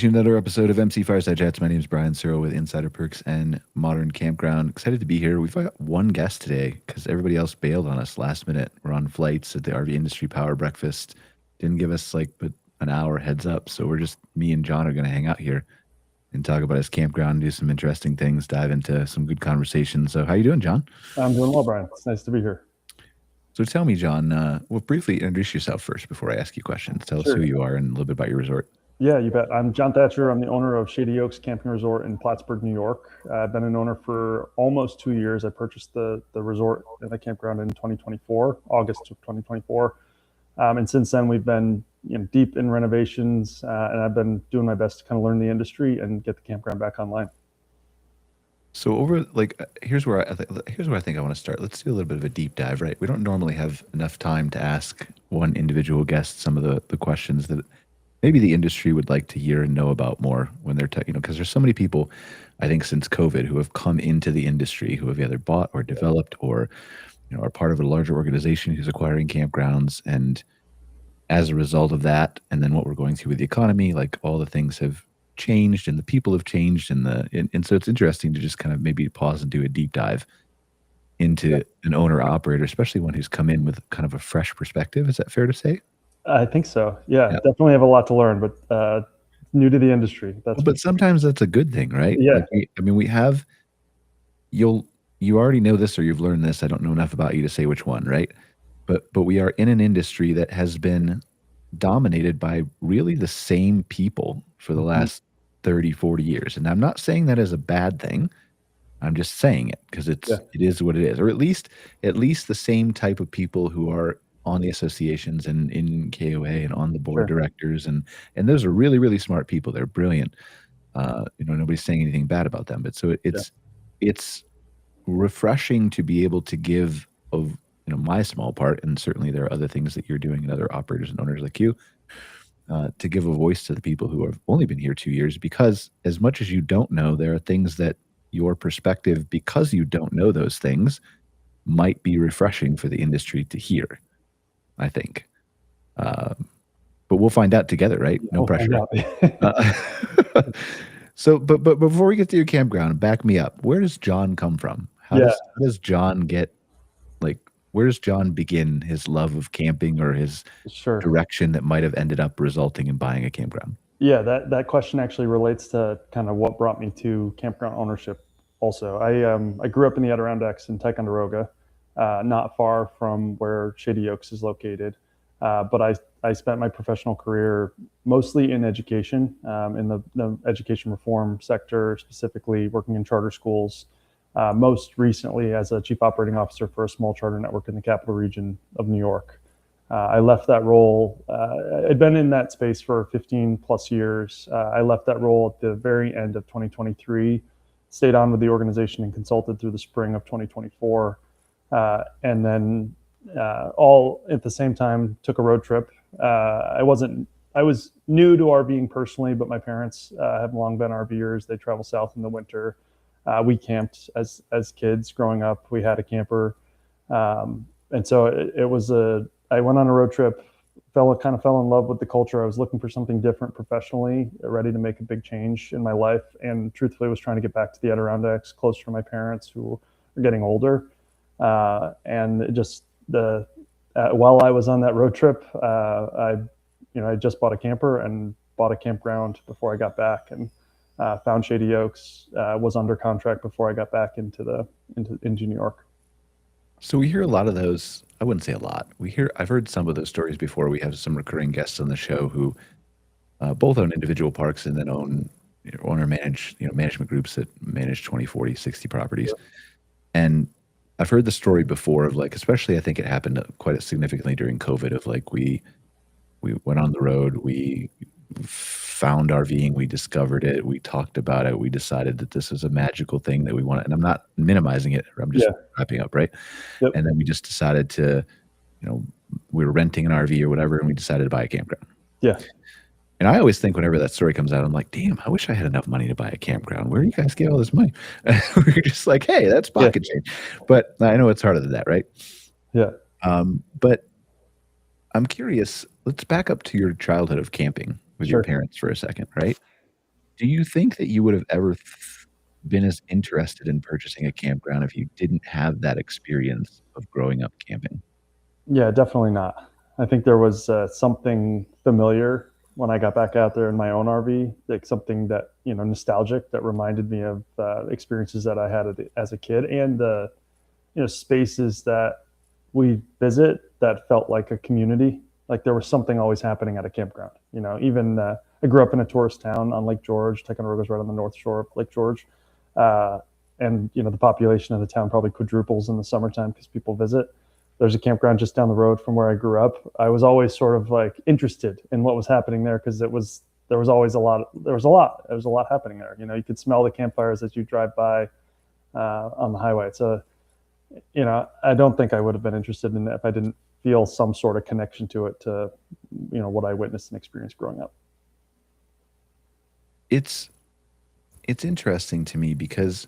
to another episode of MC Fireside Chats. My name is Brian Searl with Insider Perks and Modern Campground. Excited to be here. We've got one guest today because everybody else bailed on us last minute. We're on flights at the RV Industry Power Breakfast. Didn't give us but an hour heads up. So we're just, me and John are going to hang out here and talk about his campground, do some interesting things, dive into some good conversations. So how you doing, John? I'm doing well, Brian. It's nice to be here. So tell me, John, well, briefly introduce yourself first before I ask you questions. Tell us who you are and a little bit about your resort. Yeah, you bet. I'm John Thatcher. I'm the owner of Shady Oaks Camping Resort in Plattsburgh, New York. I've been an owner for almost 2 years. I purchased the resort and the campground in 2024, August of 2024. And since then, we've been deep in renovations, and I've been doing my best to kind of learn the industry and get the campground back online. So here's where I think I want to start. Let's do a little bit of a deep dive, right? We don't normally have enough time to ask one individual guest some of the questions that maybe the industry would like to hear and know about more when they're, because there's so many people, I think, since COVID who have come into the industry who have either bought or developed or, are part of a larger organization who's acquiring campgrounds. And as a result of that, and then what we're going through with the economy, like all the things have changed and the people have changed and so it's interesting to just kind of maybe pause and do a deep dive into an owner operator, especially one who's come in with kind of a fresh perspective. Is that fair to say? I think so. Yeah. Definitely have a lot to learn, but new to the industry. But sometimes that's a good thing, right? Yeah. We have, you already know this or you've learned this. I don't know enough about you to say which one, right? But we are in an industry that has been dominated by really the same people for the last 30, 40 years. And I'm not saying that as a bad thing. I'm just saying it because it is what it is, or at least the same type of people who are on the associations and in KOA and on the board of directors. And those are really, really smart people. They're brilliant. Nobody's saying anything bad about them, but so it's refreshing to be able to give of, my small part. And certainly there are other things that you're doing and other operators and owners like you, to give a voice to the people who have only been here 2 years, because as much as you don't know, there are things that your perspective, because you don't know those things, might be refreshing for the industry to hear, I think. But we'll find out together, right? No pressure. So, but before we get to your campground, back me up. Where does John come from? How does John get, where does John begin his love of camping or his direction that might have ended up resulting in buying a campground? Yeah, that question actually relates to kind of what brought me to campground ownership also. I grew up in the Adirondacks in Ticonderoga, not far from where Shady Oaks is located. But I spent my professional career mostly in education, in the education reform sector, specifically working in charter schools. Most recently as a chief operating officer for a small charter network in the capital region of New York. I left that role. I'd been in that space for 15 plus years. I left that role at the very end of 2023, stayed on with the organization and consulted through the spring of 2024. And then all at the same time took a road trip. I was new to RVing personally, but my parents have long been RVers. They travel south in the winter. We camped as kids growing up. We had a camper. And so it was I went on a road trip, fell in love with the culture. I was looking for something different professionally, ready to make a big change in my life. And truthfully was trying to get back to the Adirondacks, closer to my parents who are getting older. And just while I was on that road trip, I just bought a camper and bought a campground before I got back, and found Shady Oaks, was under contract before I got back into New York. So we hear a lot of those. I wouldn't say a lot. I've heard some of those stories before. We have some recurring guests on the show who both own individual parks and then own or manage, management groups that manage 20, 40, 60 properties. And I've heard the story before of especially I think it happened quite significantly during COVID of we went on the road, we found RVing, we discovered it, we talked about it, we decided that this is a magical thing that we want, and I'm not minimizing it, I'm just wrapping up, right? And then we just decided to, we were renting an RV or whatever, and we decided to buy a campground. And I always think whenever that story comes out, I'm like, damn, I wish I had enough money to buy a campground. Where do you guys get all this money? We're just like, hey, that's pocket change. But I know it's harder than that, right? But I'm curious, let's back up to your childhood of camping with your parents for a second, right? Do you think that you would have ever been as interested in purchasing a campground if you didn't have that experience of growing up camping? Yeah, definitely not. I think there was something familiar when I got back out there in my own RV, like something that, nostalgic, that reminded me of experiences that I had as a kid, and the spaces that we visit that felt like a community. Like there was something always happening at a campground. Even I grew up in a tourist town on Lake George. Ticonderoga is right on the north shore of Lake George, uh, and the population of the town probably quadruples in the summertime because people visit. There's a campground just down the road from where I grew up. I was always sort of like interested in what was happening there because there was always there was a lot happening there. You could smell the campfires as you drive by on the highway. So I don't think I would have been interested in it if I didn't feel some sort of connection to it, to what I witnessed and experienced growing up. It's it's interesting to me because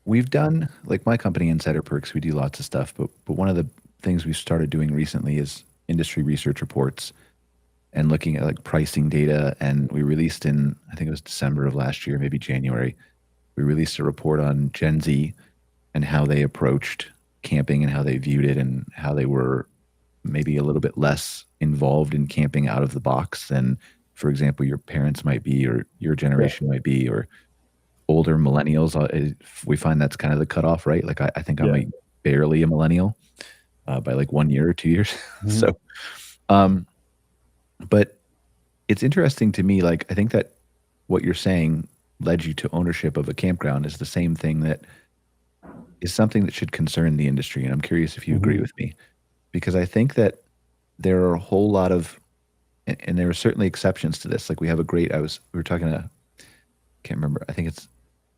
we've done, like, my company, Insider Perks, we do lots of stuff, but one of the things we started doing recently is industry research reports and looking at, like, pricing data, and we released in, I think it was December of last year, maybe January, we released a report on Gen Z and how they approached camping and how they viewed it and how they were maybe a little bit less involved in camping out of the box than, for example, your parents might be or your Yeah. generation might be, or older millennials. We find that's kind of the cutoff, right? Like I think I'm Yeah. a barely a millennial by like 1 year or 2 years. Hmm. So, um, but it's interesting to me. Like I think that what you're saying led you to ownership of a campground is the same thing that is something that should concern the industry. And I'm curious if you agree Hmm. with me, because I think that there are a whole lot of, and there are certainly exceptions to this. Like we were talking to, can't remember. I think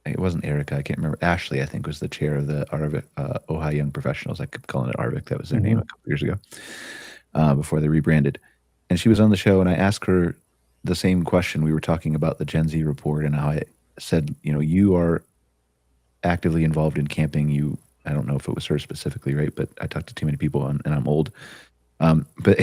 it wasn't Erica. I can't remember. Ashley, I think, was the chair of the Arvik, Ojai Young Professionals. I kept calling it Arvik. That was their name a Hmm. couple years ago, before they rebranded. And she was on the show, and I asked her the same question. We were talking about the Gen Z report and how I said, you are actively involved in camping. I don't know if it was her specifically, right? But I talked to too many people, and I'm old. But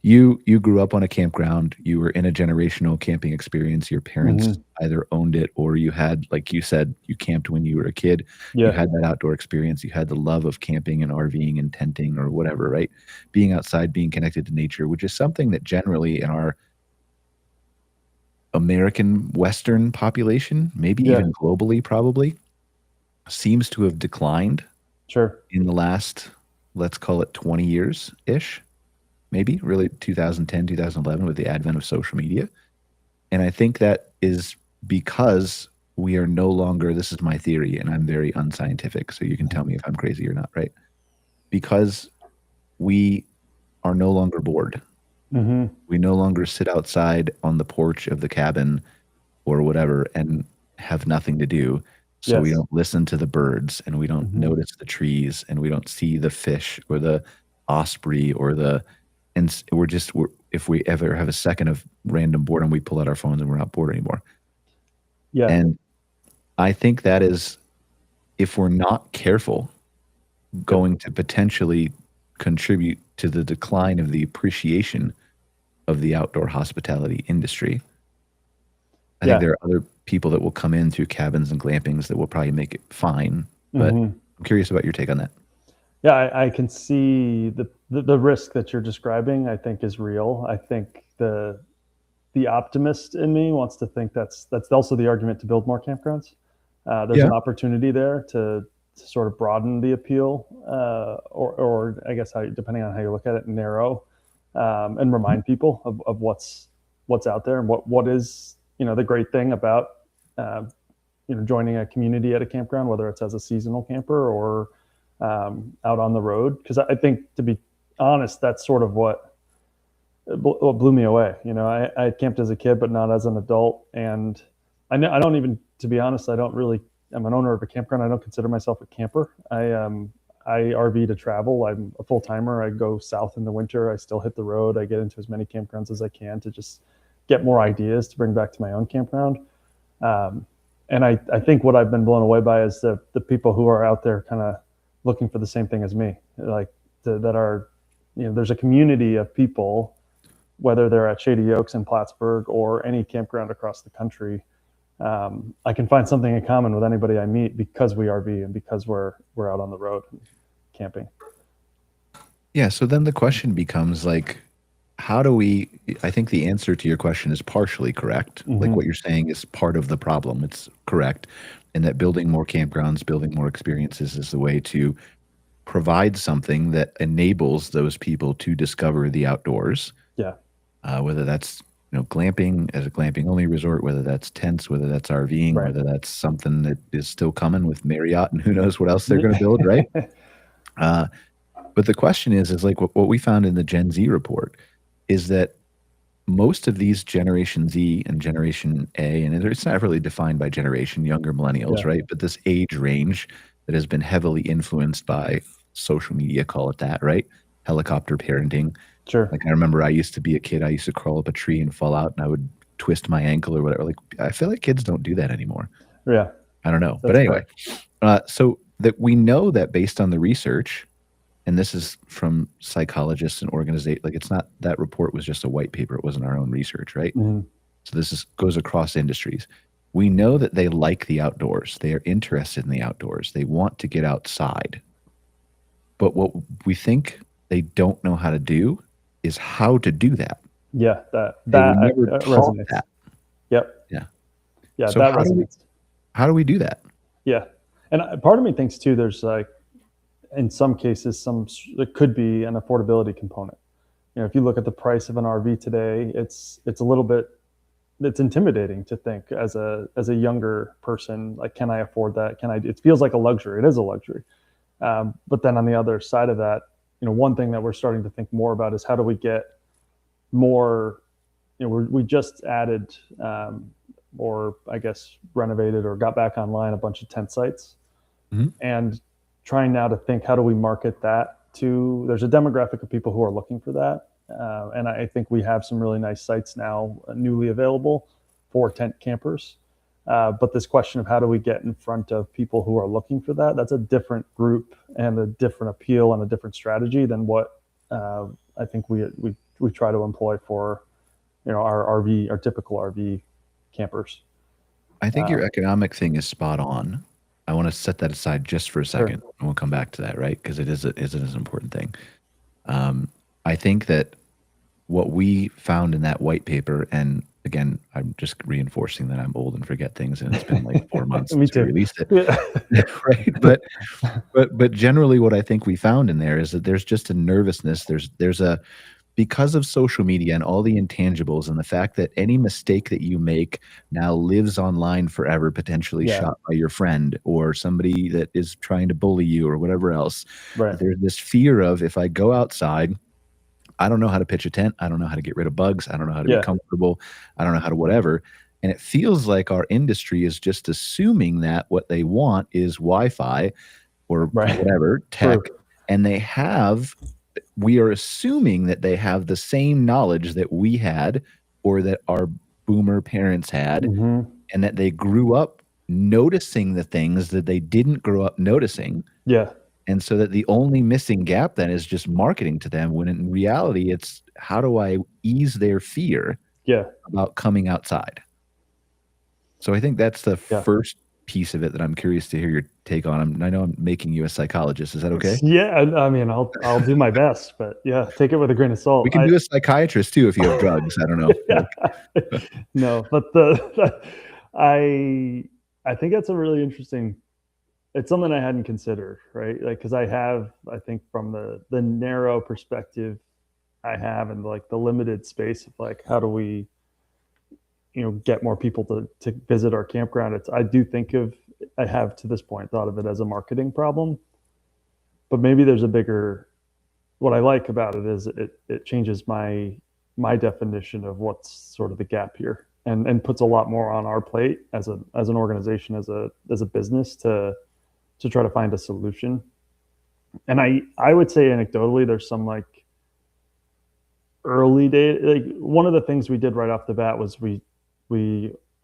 you, you grew up on a campground. You were in a generational camping experience. Your parents Hmm. either owned it or you had, like you said, you camped when you were a kid. You Yeah. had that outdoor experience. You had the love of camping and RVing and tenting or whatever, right? Being outside, being connected to nature, which is something that generally in our American Western population, maybe Yeah. even globally, probably seems to have declined Sure. in the last, let's call it 20 years ish, maybe really 2010, 2011 with the advent of social media. And I think that is because we are no longer, this is my theory, and I'm very unscientific, so you can tell me if I'm crazy or not, right? Because we are no longer bored. Hmm. We no longer sit outside on the porch of the cabin or whatever and have nothing to do. So we Yes. don't listen to the birds and we don't Hmm. notice the trees and we don't see the fish or the osprey or we're if we ever have a second of random boredom, we pull out our phones and we're not bored anymore. Yeah. And I think that is, if we're not careful, Yep. going to potentially contribute to the decline of the appreciation of the outdoor hospitality industry. I think Yeah. there are other people that will come in through cabins and glampings that will probably make it fine, but Hmm. I'm curious about your take on that. Yeah. I can see the risk that you're describing. I think is real. I think the optimist in me wants to think that's also the argument to build more campgrounds. There's Yeah. an opportunity there to sort of broaden the appeal, or I guess depending on how you look at it, narrow, and Mhm. remind people of what's out there and what is the great thing about uh, joining a community at a campground, whether it's as a seasonal camper or out on the road. Because I think, to be honest, that's sort of what blew me away. I camped as a kid, but not as an adult. And I don't even, to be honest, I don't really, I'm an owner of a campground. I don't consider myself a camper. I RV to travel. I'm a full timer. I go south in the winter. I still hit the road. I get into as many campgrounds as I can to just get more ideas to bring back to my own campground. Um, and I think what I've been blown away by is the people who are out there kind of looking for the same thing as me, like that are, there's a community of people whether they're at Shady Oaks in Plattsburgh or any campground across the country, I can find something in common with anybody I meet because we RV and because we're out on the road and camping. Yeah. So then the question becomes like, how do we? I think the answer to your question is partially correct. Like what you're saying is part of the problem. It's correct, and that building more campgrounds, building more experiences is the way to provide something that enables those people to discover the outdoors. Yeah. Whether that's glamping as a glamping only resort, whether that's tents, whether that's RVing, Right. whether that's something that is still coming with Marriott and who knows what else they're going to build, right? But the question is like what we found in the Gen Z report is that most of these Generation Z and Generation A, and it's not really defined by generation, younger millennials, Yeah. right? But this age range that has been heavily influenced by social media, call it that, right? Helicopter parenting. Sure. Like I remember I used to be a kid, I used to crawl up a tree and fall out and I would twist my ankle or whatever. Like I feel like kids don't do that anymore. Yeah. I don't know. But That's anyway, so that we know that based on the research, and this is from psychologists and organizations, like it's not, that report was just a white paper. It wasn't our own research, right? So this goes across industries. We know that they like the outdoors. They are interested in the outdoors. They want to get outside. But what we think they don't know how to do is how to do that. Yeah. They were never taught resonates. that. Yep. Yeah. Yeah. So that how resonates. do we do that? Yeah. And part of me thinks too, there's like, in some cases, there could be an affordability component. If you look at the price of an RV today, it's a little bit, it's intimidating to think as a younger person, like, can I afford that? It feels like a luxury. It is a luxury. But then on the other side of that, one thing that we're starting to think more about is how do we get more, we just added, or I guess renovated or got back online a bunch of tent sites. And trying now to think, how do we market that to, there's a demographic of people who are looking for that. And I think we have some really nice sites now newly available for tent campers. But this question of how do we get in front of people who are looking for that, that's a different group and a different appeal and a different strategy than what I think we try to employ for our typical RV campers. I think your economic thing is spot on. I want to set that aside just for a second, and we'll come back to that, right? Because it is an important thing. I think that what we found in that white paper, and again, I'm just reinforcing that I'm old and forget things, and it's been like 4 months since we released it, right? But generally, what I think we found in there is that there's just a nervousness. There's a, because of social media and all the intangibles and the fact that any mistake that you make now lives online forever, potentially shot by your friend or somebody that is trying to bully you or whatever else. Right. There's this fear of, if I go outside, I don't know how to pitch a tent. I don't know how to get rid of bugs. I don't know how to be comfortable. I don't know how to whatever. And it feels like our industry is just assuming that what they want is Wi-Fi or whatever tech. And we are assuming that they have the same knowledge that we had or that our boomer parents had, and that they grew up noticing the things that they didn't grow up noticing. Yeah. And so that the only missing gap then is just marketing to them, when in reality, it's how do I ease their fear about coming outside? So I think that's the first piece of it that I'm curious to hear your take on. I know I'm making you a psychologist. Is that okay? Yeah, I mean, I'll do my best, but yeah, take it with a grain of salt. We can do a psychiatrist too if you have drugs. I don't know. No, but I think that's a really interesting. It's something I hadn't considered, right? Like, because I think from the narrow perspective I have and like the limited space of like, how do we get more people to visit our campground. I have to this point thought of it as a marketing problem, but maybe there's a bigger, what I like about it is it changes my definition of what's sort of the gap here and puts a lot more on our plate as an organization, as a business to try to find a solution. And I would say anecdotally, there's some like early day, like one of the things we did right off the bat was we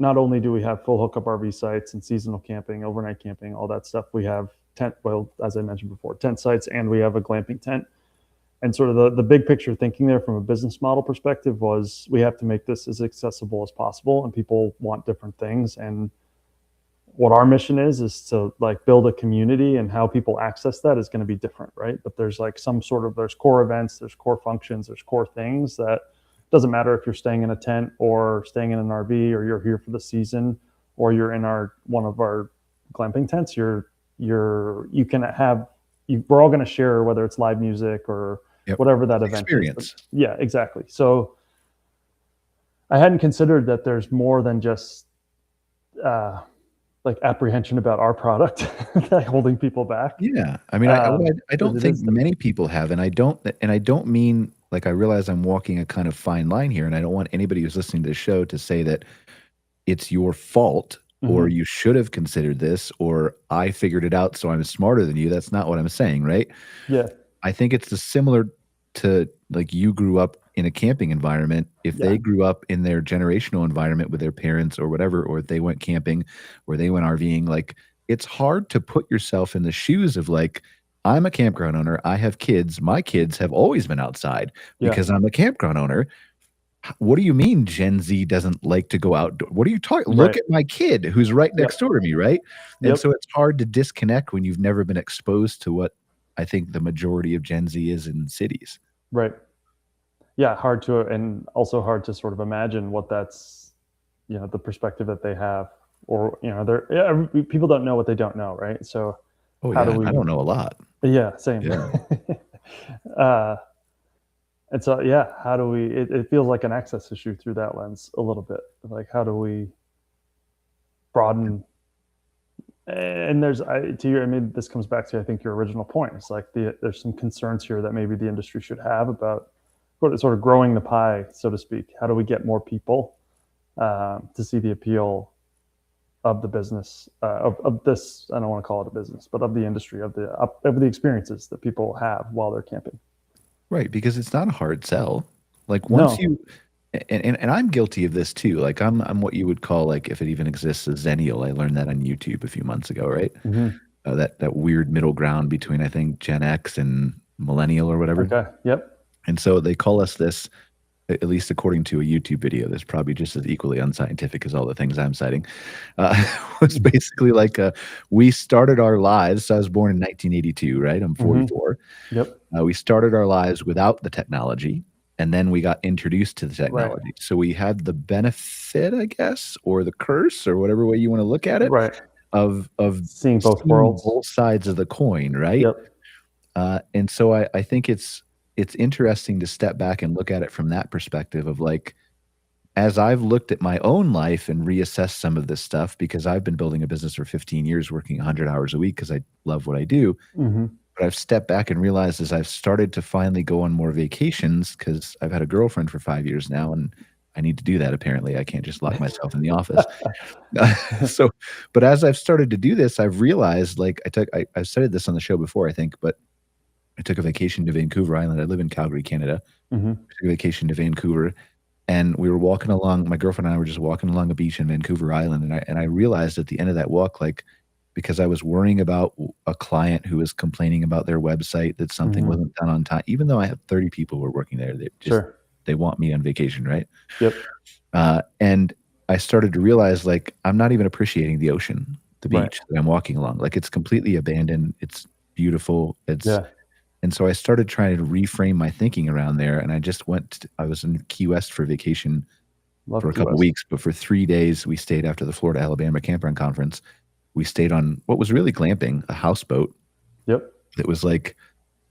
not only do we have full hookup RV sites and seasonal camping, overnight camping, all that stuff. We have as I mentioned before, tent sites, and we have a glamping tent. And sort of the big picture thinking there from a business model perspective was we have to make this as accessible as possible, and people want different things. And what our mission is to like build a community, and how people access that is going to be different, right? But there's like there's core events, there's core functions, there's core things that doesn't matter if you're staying in a tent or staying in an RV, or you're here for the season, or you're in one of our glamping tents. You can have we're all going to share, whether it's live music or whatever that event experience. Is. Yeah, exactly. So I hadn't considered that there's more than just like apprehension about our product holding people back. Yeah. I mean, I don't think many people have, and I don't mean, like, I realize I'm walking a kind of fine line here, and I don't want anybody who's listening to the show to say that it's your fault or you should have considered this, or I figured it out so I'm smarter than you. That's not what I'm saying, right? Yeah. I think it's similar to, like, you grew up in a camping environment. If they grew up in their generational environment with their parents or whatever, or if they went camping or they went RVing, like, it's hard to put yourself in the shoes of, like, I'm a campground owner. I have kids. My kids have always been outside because I'm a campground owner. What do you mean Gen Z doesn't like to go outdoor? What are you talking? Look at my kid who's right next door to me, right? And so it's hard to disconnect when you've never been exposed to what I think the majority of Gen Z is in cities. Right. Yeah, and also hard to sort of imagine what that's, the perspective that they have, or people don't know what they don't know, right? So I don't know a lot. Yeah, same. Yeah. And so, how do we? It feels like an access issue through that lens a little bit. Like, how do we broaden? And this comes back to, I think, your original point. It's like there's some concerns here that maybe the industry should have about sort of growing the pie, so to speak. How do we get more people to see the appeal of the business, of this? I don't want to call it a business, but of the industry, of the experiences that people have while they're camping. Right, because it's not a hard sell. Like, once you and I'm guilty of this too. Like, I'm what you would call, like, if it even exists, a Zennial. I learned that on YouTube a few months ago, right? That weird middle ground between, I think, Gen X and Millennial or whatever. Okay. Yep. And so they call us this, at least according to a YouTube video that's probably just as equally unscientific as all the things I'm citing, was basically like, we started our lives. So I was born in 1982, right? I'm 44. Yep. We started our lives without the technology, and then we got introduced to the technology. Right. So we had the benefit, I guess, or the curse, or whatever way you want to look at it, right, of seeing both worlds, both sides of the coin, right? Yep. And so I think it's interesting to step back and look at it from that perspective of, like, as I've looked at my own life and reassessed some of this stuff, because I've been building a business for 15 years, working 100 hours a week because I love what I do. But I've stepped back and realized, as I've started to finally go on more vacations, because I've had a girlfriend for 5 years now, and I need to do that. Apparently, I can't just lock myself in the office. But as I've started to do this, I've realized, like, I've said this on the show before, I think, but I took a vacation to Vancouver Island. I live in Calgary, Canada. I took a vacation to Vancouver, and we were walking along. My girlfriend and I were just walking along a beach in Vancouver Island, and I realized at the end of that walk, like, because I was worrying about a client who was complaining about their website that something wasn't done on time, even though I have 30 people who are working there. They want me on vacation, right? Yep. And I started to realize, like, I'm not even appreciating the ocean, the beach that I'm walking along. Like, it's completely abandoned. It's beautiful. And so I started trying to reframe my thinking around there. And I was in Key West for vacation for a couple of weeks, but for 3 days, we stayed after the Florida Alabama Campground Conference. We stayed on what was really glamping, a houseboat. Yep. It was like,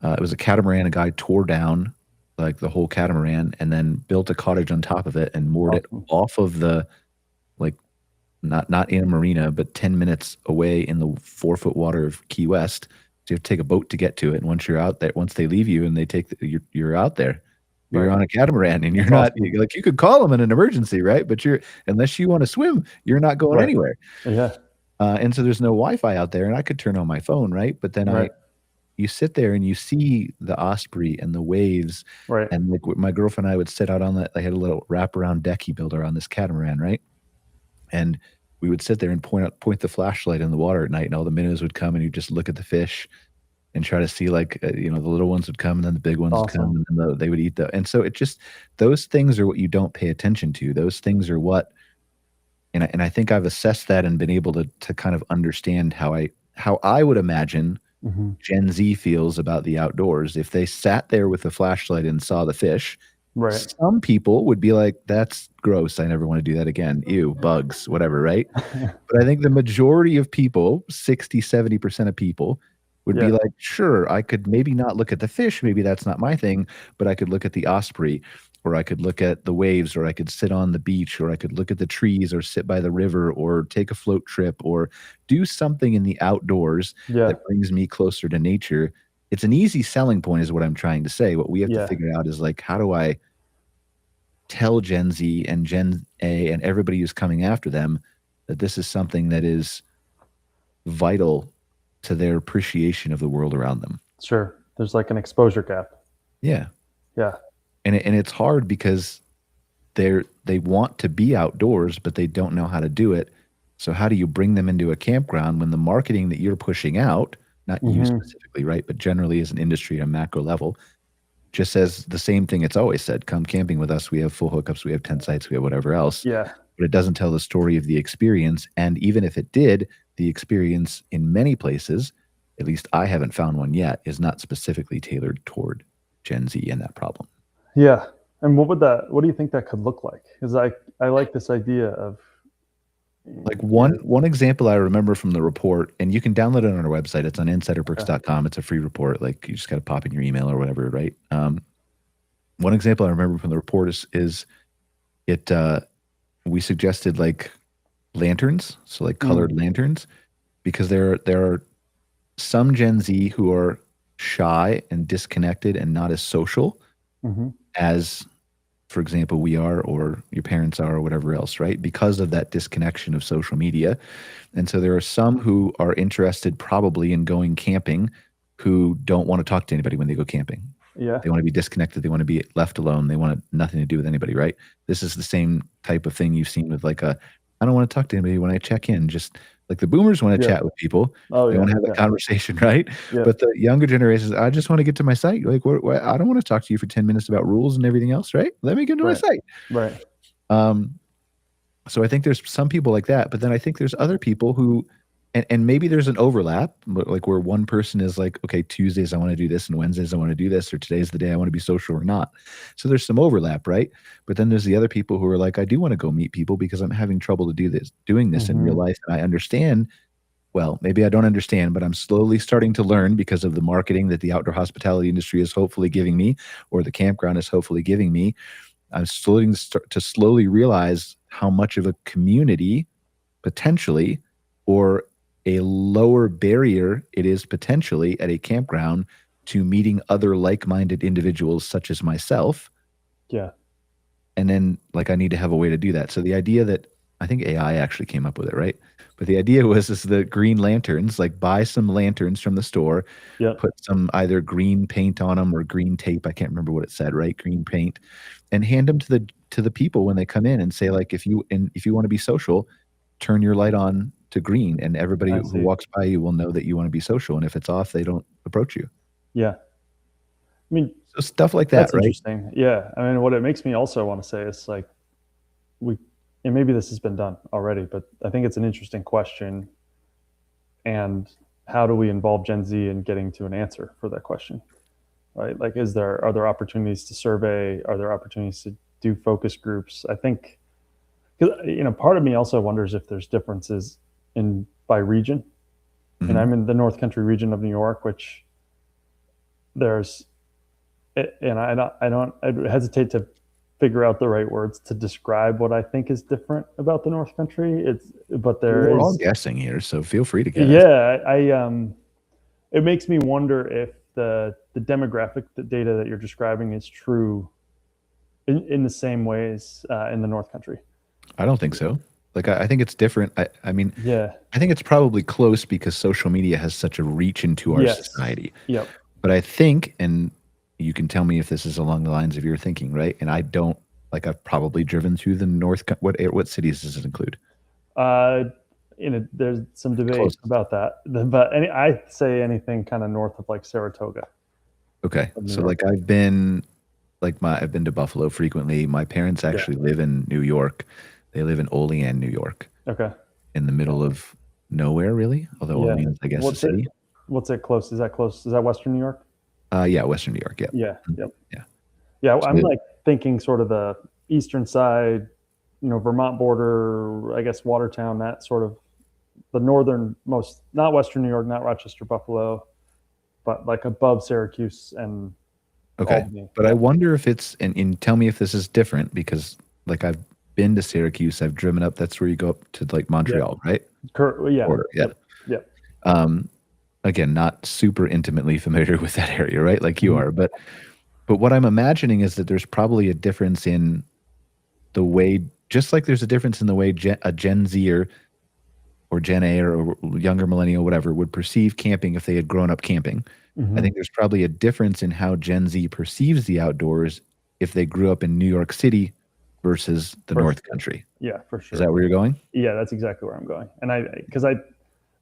it was a catamaran. A guy tore down, like, the whole catamaran, and then built a cottage on top of it and moored it off of the, like, not in a marina, but 10 minutes away in the 4-foot water of Key West. So you have to take a boat to get to it. And once you're out there, once they leave you and they take you're out there, you're on a catamaran, and you're not like, you could call them in an emergency, right? But unless you want to swim, you're not going anywhere. Yeah. And so there's no Wi-Fi out there, and I could turn on my phone, right? But then you sit there and you see the Osprey and the waves, and, like, my girlfriend and I would sit out on that. I had a little wraparound deck he built around this catamaran, right? And we would sit there and point the flashlight in the water at night, and all the minnows would come, and you'd just look at the fish. and try to see like, the little ones would come and then the big ones would come Awesome. and then they would eat and so it just, those things are what you don't pay attention to. Those things are what, and I think I've assessed that and been able to kind of understand how I would imagine Hmm. Gen Z feels about the outdoors. If they sat there with a flashlight and saw the fish, Right. some people would be like, "That's gross. I never want to do that again. Ew, bugs, whatever," right? But I think the majority of people, 60, 70% of people would be Yeah. like, "Sure, I could maybe not look at the fish, maybe that's not my thing, but I could look at the osprey, or I could look at the waves, or I could sit on the beach, or I could look at the trees, or sit by the river, or take a float trip, or do something in the outdoors Yeah. that brings me closer to nature." It's an easy selling point is what I'm trying to say. What we have to Yeah. figure out is, like, how do I tell Gen Z and Gen A and everybody who's coming after them that this is something that is vital to their appreciation of the world around them. Sure. There's like an exposure gap. Yeah, Yeah. and it's hard because they want to be outdoors, but they don't know how to do it. So how do you bring them into a campground when the marketing that you're pushing out, not you Hmm. specifically, right, but generally as an industry at a macro level, just says the same thing it's always said, "Come camping with us. We have full hookups, we have tent sites, we have whatever else." Yeah. But it doesn't tell the story of the experience, and even if it did, the experience in many places, at least I haven't found one yet, is not specifically tailored toward Gen Z and that problem. Yeah. And what do you think that could look like? Because I like this idea of, Like, you one example I remember from the report, and you can download it on our website, it's on okay. insiderperks.com, it's a free report, like, you just gotta pop in your email or whatever, right? One example I remember from the report is it, we suggested, like, lanterns, so, like, Mm, colored lanterns, because there are some Gen Z who are shy and disconnected and not as social mhm, as, for example, we are or your parents are or whatever else, right? Because of that disconnection of social media. And so there are some who are interested probably in going camping who don't want to talk to anybody when they go camping. yeah, They want to be disconnected. They want to be left alone. They want nothing to do with anybody, right? This is the same type of thing you've seen with like I don't want to talk to anybody when I check in. Just like the boomers want to yeah. chat with people. Oh, They want yeah, to have a yeah, conversation, right? yeah, But the younger generations, I just want to get to my site. Like, I don't want to talk to you for 10 minutes about rules and everything else, right? Let me get to my right, site. right. Um, so I think there's some people like that, but then I think there's other people who, and maybe there's an overlap, but like where one person is like, okay, Tuesdays I want to do this and Wednesdays I want to do this, or today's the day I want to be social or not. So there's some overlap, right? But then there's the other people who are like, I do want to go meet people because I'm having trouble to doing this in real Mhm, life. And I understand, well, maybe I don't understand, but I'm slowly starting to learn because of the marketing that the outdoor hospitality industry is hopefully giving me, or the campground is hopefully giving me. I'm starting to slowly realize how much of a community potentially, or a lower barrier it is potentially at a campground to meeting other like-minded individuals such as myself. yeah, And then like I need to have a way to do that. So the idea that, I think AI actually came up with it, right? But the idea was is the green lanterns, like buy some lanterns from the store, yeah, put some either green paint on them or green tape. I can't remember what it said, right? Green paint, and hand them to the people when they come in and say like, if you want to be social, turn your light on to green, and everybody I who see. walks by you will know that you want to be social. And if it's off, they don't approach you. Yeah. I mean, So stuff like that, that's right? interesting. Yeah. I mean, what it makes me also want to say is like, we, and maybe this has been done already, but I think it's an interesting question. And how do we involve Gen Z in getting to an answer for that question? Right? Like, are there opportunities to survey? Are there opportunities to do focus groups? I think, because part of me also wonders if there's differences in by region. And Mhm. I'm in the North Country region of New York, which there's, and I hesitate to figure out the right words to describe what I think is different about the North Country. But there We're all is, guessing here, so feel free to guess. yeah, it makes me wonder if the demographic data that you're describing is true in the same ways in the North Country. I don't think so. Like, I think it's different. I mean, Yeah. I think it's probably close because social media has such a reach into our Yes. society. Yep. But I think, and you can tell me if this is along the lines of your thinking, right? And I don't, like, I've probably driven through the what cities does it include? Uh, there's some debate Close. about that, but I say anything kind of north of like Saratoga. Okay. Of New So York. like I've been I've been to Buffalo frequently. My parents Yeah. actually live in New York. They live in Olean, New York, Okay. in the middle of nowhere, really. Although Yeah. Olean's, I guess, a What's it? city. What's it close? Is that close? Is that Western New York? Yeah, Western New York. Yeah. Yeah. Yep. Yeah. Yeah. So I'm like thinking sort of the eastern side, Vermont border, I guess Watertown, that sort of the northernmost, not Western New York, not Rochester, Buffalo, but like above Syracuse and okay. Albany. But I wonder if it's and tell me if this is different because like I've been to Syracuse, I've driven up. That's where you go up to like Montreal, right? Yeah. Border. Yeah. Yep. Again, not super intimately familiar with that area, right? Like you are, but what I'm imagining is that there's probably a difference in the way, just like there's a difference in the way a Gen Z or Gen A or younger millennial, whatever, would perceive camping if they had grown up camping. I think there's probably a difference in how Gen Z perceives the outdoors if they grew up in New York City versus the North Country. Yeah, for sure. Is that where you're going? Yeah, that's exactly where I'm going. And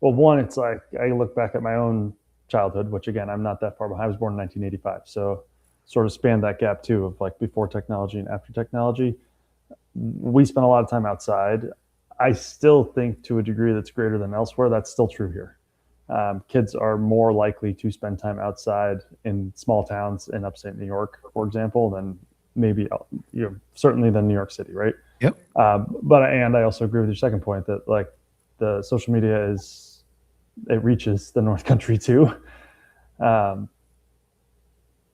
well, one, it's like I look back at my own childhood, which again, I'm not that far behind. I was born in 1985. So sort of spanned that gap too of like before technology and after technology. We spent a lot of time outside. I still think to a degree that's greater than elsewhere, that's still true here. Kids are more likely to spend time outside in small towns in upstate New York, for example, than maybe, certainly than New York City, right? Yep. And I also agree with your second point that like the social media it reaches the North Country too.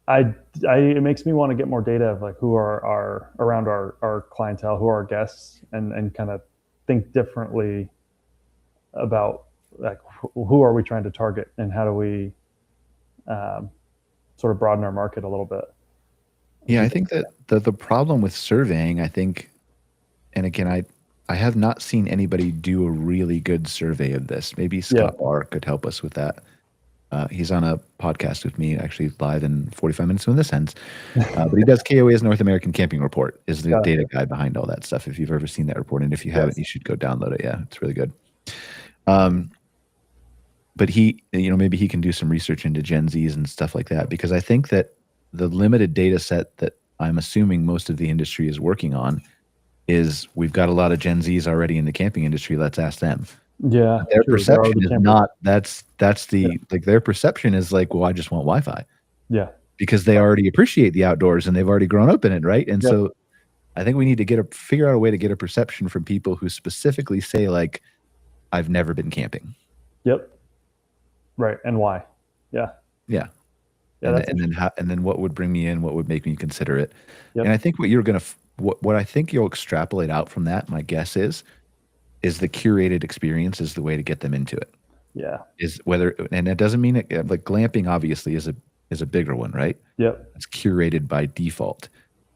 It makes me want to get more data of like who are around our clientele, who are our guests, and kind of think differently about like who are we trying to target and how do we sort of broaden our market a little bit. Yeah, I think that the problem with surveying, I think, and again, I have not seen anybody do a really good survey of this. Maybe Scott Barr could help us with that. He's on a podcast with me, actually live in 45 minutes when this ends. But he does KOA's North American Camping Report, is the data guy behind all that stuff. If you've ever seen that report, and if you haven't, you should go download it. Yeah, it's really good. But he, maybe he can do some research into Gen Zs and stuff like that, because I think that the limited data set that I'm assuming most of the industry is working on is we've got a lot of Gen Zs already in the camping industry. Let's ask them. Yeah, their perception is not that's the like their perception is like, well, I just want Wi-Fi. Yeah, because they already appreciate the outdoors and they've already grown up in it, right? And so I think we need to figure out a way to get a perception from people who specifically say like, I've never been camping. Yep. Right. And why? Yeah. Yeah. And then what would bring me in? What would make me consider it? And I think what I think you'll extrapolate out from that, my guess is the curated experience is the way to get them into it. Yeah. And it doesn't mean it, like glamping obviously is a bigger one, right? Yep. It's curated by default.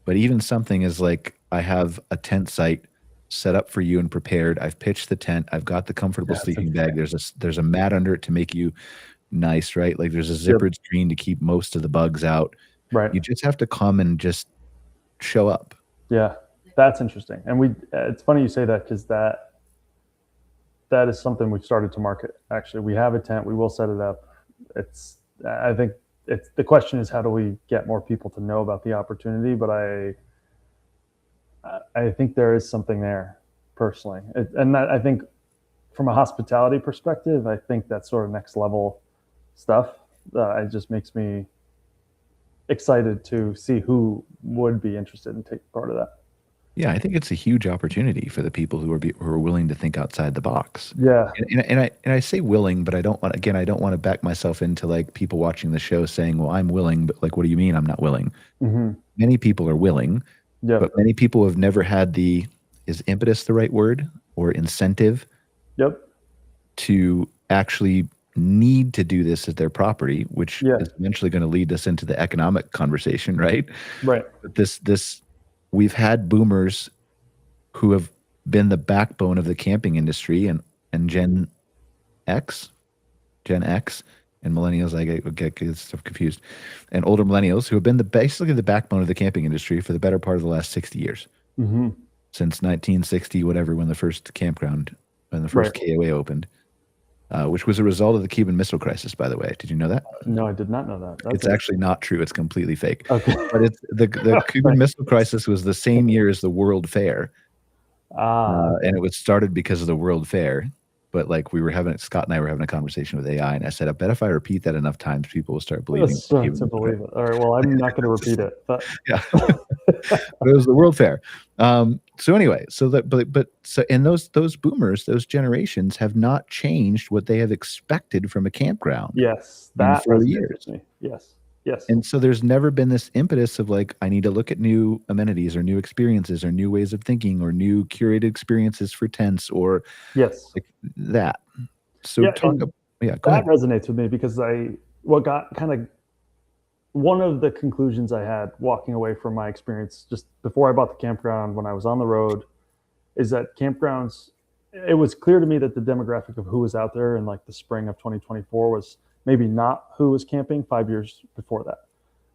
But even something is like, I have a tent site set up for you and prepared. I've pitched the tent. I've got the comfortable sleeping bag. There's a mat under it to make you nice, right? Like there's a zippered screen to keep most of the bugs out. Right. You just have to come and just show up. Yeah. That's interesting. And it's funny you say that, because that is something we've started to market. Actually, we have a tent. We will set it up. I think the question is, how do we get more people to know about the opportunity? But I think there is something there personally. I think from a hospitality perspective, I think that sort of next level stuff, it just makes me excited to see who would be interested in taking part of that. Yeah, I think it's a huge opportunity for the people who are willing to think outside the box. Yeah, and I say willing, but I don't want to back myself into like people watching the show saying, "Well, I'm willing," but like, what do you mean I'm not willing? Many people are willing, but many people have never had is impetus the right word, or incentive? To actually need to do this as their property, which is eventually going to lead us into the economic conversation, right? Right. But we've had boomers who have been the backbone of the camping industry, and Gen X, and millennials, I get stuff confused, and older millennials who have been basically the backbone of the camping industry for the better part of the last 60 years, since 1960, whatever, when the first campground when the first KOA opened, which was a result of the Cuban Missile Crisis, by the way. Did you know that? No, I did not know that. It's actually not true. It's completely fake. Okay. But it's the Cuban Missile Crisis was the same year as the World Fair. And it was started because of the World Fair. But like Scott and I were having a conversation with AI, and I said, I bet if I repeat that enough times, people will start believing. To believe it. All right. Well, I'm not going to repeat it. But yeah, but it was the World Fair. So anyway, and those boomers, those generations have not changed what they have expected from a campground. Yes, that for years. Me. Yes. Yes. And so there's never been this impetus of like, I need to look at new amenities or new experiences or new ways of thinking or new curated experiences for tents or like that. So yeah, go that ahead. Resonates with me because one of the conclusions I had walking away from my experience just before I bought the campground when I was on the road is that campgrounds, it was clear to me that the demographic of who was out there in like the spring of 2024 was maybe not who was camping 5 years before that.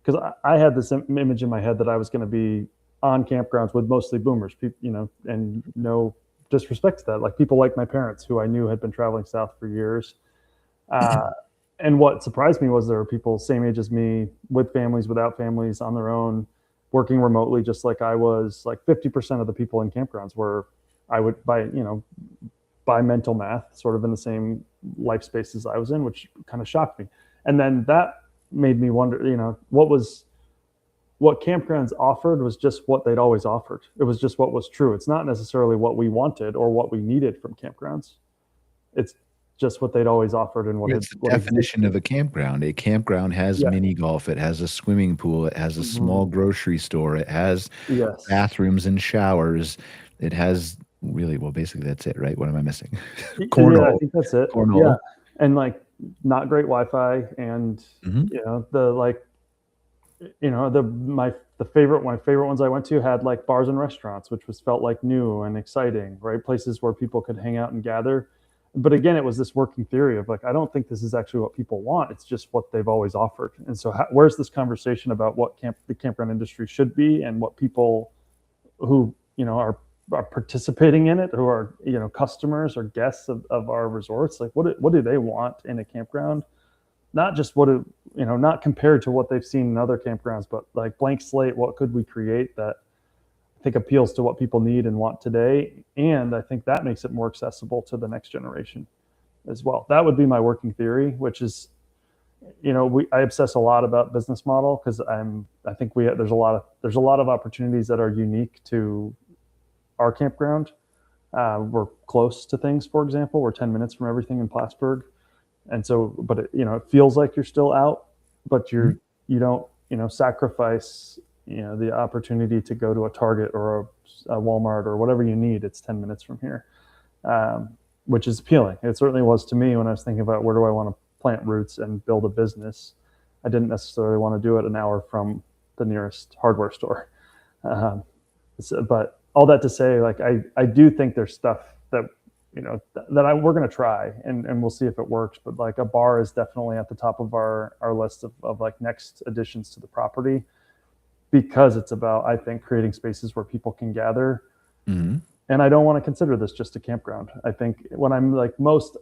Because I had this image in my head that I was going to be on campgrounds with mostly boomers, people, and no disrespect to that, like people like my parents who I knew had been traveling south for years. And what surprised me was there were people same age as me, with families, without families, on their own, working remotely, just like I was. Like 50% of the people in campgrounds were, I would by mental math, sort of in the same life spaces I was in, which kind of shocked me. And then that made me wonder, what campgrounds offered was just what they'd always offered. It was just what was true. It's not necessarily what we wanted or what we needed from campgrounds. It's just what they'd always offered and it's the definition of a campground. A campground has mini golf, it has a swimming pool, it has a small grocery store, it has bathrooms and showers, it has basically that's it, right? What am I missing? Cornhole. Yeah, I think that's it. Cornhole. Yeah. And like not great Wi-Fi and my favorite ones I went to had like bars and restaurants, which felt like new and exciting, right? Places where people could hang out and gather. But again, it was this working theory of like, I don't think this is actually what people want. It's just what they've always offered. And so where's this conversation about what the campground industry should be and what people who, are participating in it, who are, customers or guests of our resorts, like what do they want in a campground? Not just not compared to what they've seen in other campgrounds, but like blank slate, what could we create that I think appeals to what people need and want today? And I think that makes it more accessible to the next generation as well. That would be my working theory, which is, I obsess a lot about business model because I think there's a lot of opportunities that are unique to our campground. We're close to things, for example, we're 10 minutes from everything in Plattsburgh. And so, but it feels like you're still out, but you don't, sacrifice, the opportunity to go to a Target or a Walmart or whatever you need. It's 10 minutes from here, which is appealing. It certainly was to me when I was thinking about where do I want to plant roots and build a business. I didn't necessarily want to do it an hour from the nearest hardware store. But all that to say, like, I do think there's stuff that, we're going to try and we'll see if it works. But like a bar is definitely at the top of our list of like next additions to the property, because it's about, I think, creating spaces where people can gather. Mm-hmm. And I don't want to consider this just a campground. I think when I'm like most